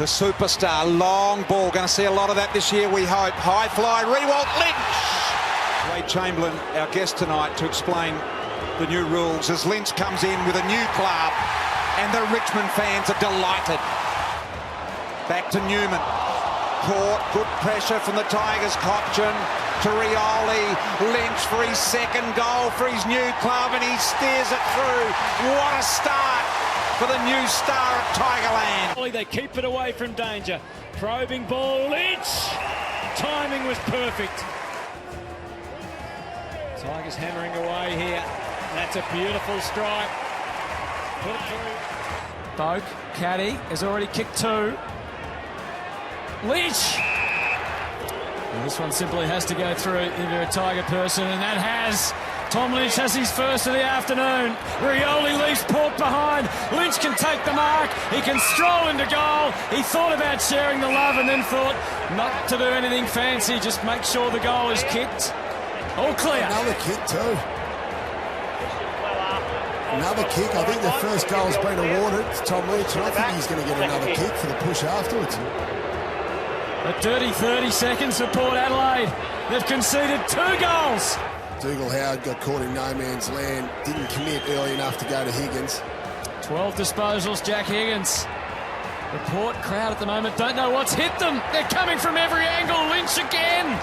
The superstar, long ball, going to see a lot of that this year, we hope. High fly, Rewalt, Lynch! Wade Chamberlain, our guest tonight, to explain the new rules as Lynch comes in with a new club and the Richmond fans are delighted. Back to Newman. Caught, good pressure from the Tigers. Cotchin to Rioli. Lynch for his second goal for his new club and he steers it through. What a start for the new star at Tigerland. They keep it away from danger. Probing ball, Lynch! Timing was perfect. Tigers hammering away here. That's a beautiful strike. Put it through. Boak, Caddy, has already kicked two. Lynch! Well, this one simply has to go through if you're a Tiger person, and that has. Tom Lynch has his first of the afternoon. Rioli leaves Port behind. Lynch can take the mark. He can stroll into goal. He thought about sharing the love and then thought not to do anything fancy, just make sure the goal is kicked. All clear. Another kick too. Another kick. I think the first goal's been awarded to Tom Lynch, and I think he's going to get another kick for the push afterwards. A dirty 30 seconds for Port Adelaide. They've conceded 2 goals. Dougal Howard got caught in no man's land, didn't commit early enough to go to Higgins. 12 disposals, Jack Higgins. The Port crowd at the moment don't know what's hit them. They're coming from every angle. Lynch again.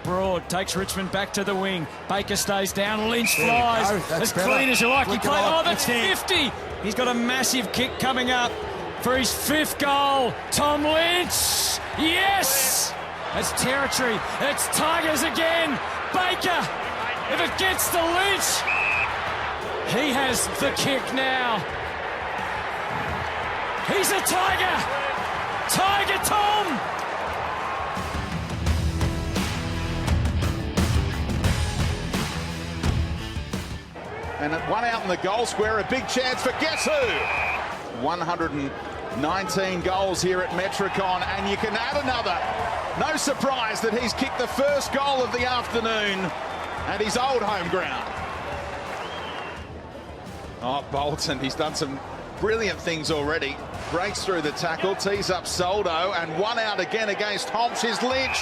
Broad takes Richmond back to the wing. Baker stays down. Lynch flies. As clean as you like. He played. Oh, that's 50. He's got a massive kick coming up for his 5th goal. Tom Lynch. Yes! It's territory. It's Tigers again. Baker. If it gets to Lynch, he has the kick now. He's a Tiger. Tiger Tom. And one out in the goal square, a big chance for guess who? 119 goals here at Metricon, and you can add another. No surprise that he's kicked the first goal of the afternoon at his old home ground. Oh, Bolton, he's done some brilliant things already. Breaks through the tackle, tees up Soldo, and one out again against Homps is Lynch.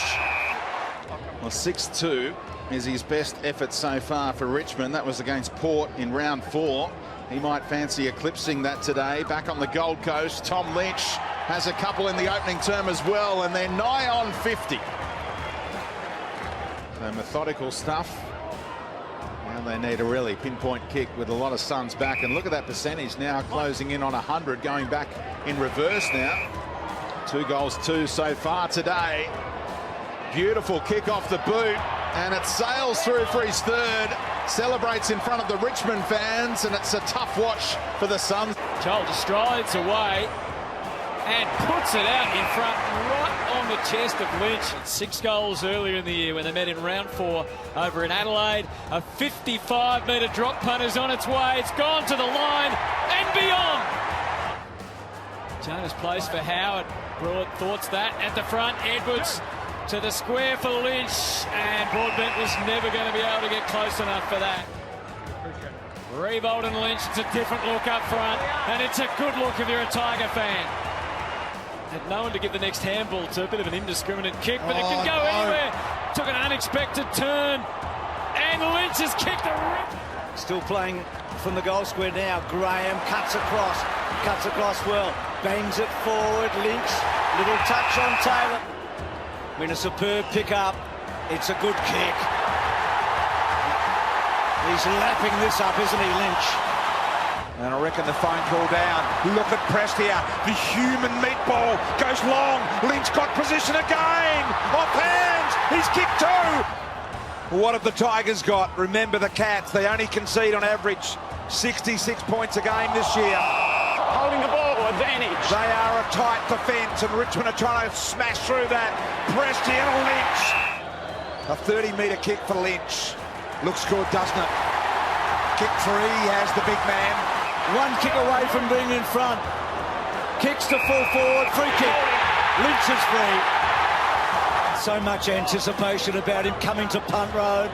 Well, 6-2 is his best effort so far for Richmond. That was against Port in round 4. He might fancy eclipsing that today. Back on the Gold Coast, Tom Lynch has a couple in the opening term as well, and they're nigh on 50. So methodical stuff. Now they need a really pinpoint kick with a lot of Suns back, and look at that percentage now closing in on 100, going back in reverse now. 2 goals, 2 so far today. Beautiful kick off the boot, and it sails through for his 3rd. Celebrates in front of the Richmond fans, and it's a tough watch for the Suns. Joel strides away and puts it out in front, right on the chest of Lynch. 6 goals earlier in the year when they met in round 4 over in Adelaide. A 55-metre drop punt is on its way. It's gone to the line and beyond. Jonas plays for Howard. Broad thoughts that at the front. Edwards to the square for Lynch, and Broadbent was never going to be able to get close enough for that. Revolt and Lynch, it's a different look up front, and it's a good look if you're a Tiger fan. Had no one to give the next handball to. A bit of an indiscriminate kick, but it can go anywhere. Took an unexpected turn, and Lynch has kicked a rip. Still playing from the goal square now. Graham cuts across well, bangs it forward. Lynch, little touch on Taylor. Been a superb pick-up. It's a good kick. He's lapping this up, isn't he, Lynch? And I reckon the phone call down. Look at Prestia. The human meatball goes long. Lynch got position again. Off hands. He's kicked 2. What have the Tigers got? Remember the Cats. They only concede on average 66 points a game this year. Holding the ball, advantage. They are a tight defence, and Richmond are trying to smash through that. Prestia and Lynch. A 30-metre kick for Lynch. Looks good, doesn't it? Kick 3, he has the big man. 1 kick away from being in front. Kicks to full forward, free kick. Lynch is free. So much anticipation about him coming to punt road.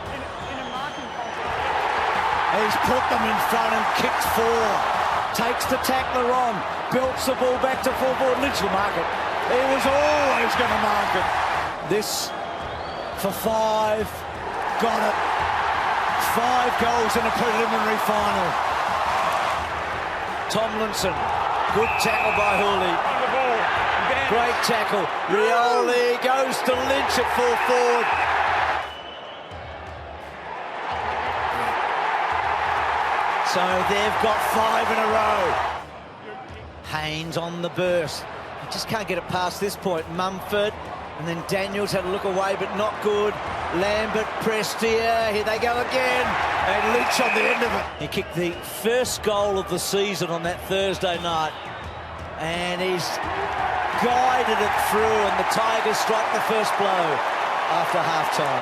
He's put them in front and kicked 4. Takes the tackler on, belts the ball back to full forward. Lynch will mark it. He was always going to mark it. This for 5. Got it. 5 goals in a preliminary final. Tomlinson. Good tackle by Hooley. Great tackle. Rioli goes to Lynch at full forward. So they've got 5 in a row. Haynes on the burst. You just can't get it past this point. Mumford, and then Daniels had a look away, but not good. Lambert pressed here. Here they go again. And Lynch on the end of it. He kicked the first goal of the season on that Thursday night. And he's guided it through, and the Tigers strike the first blow after half-time.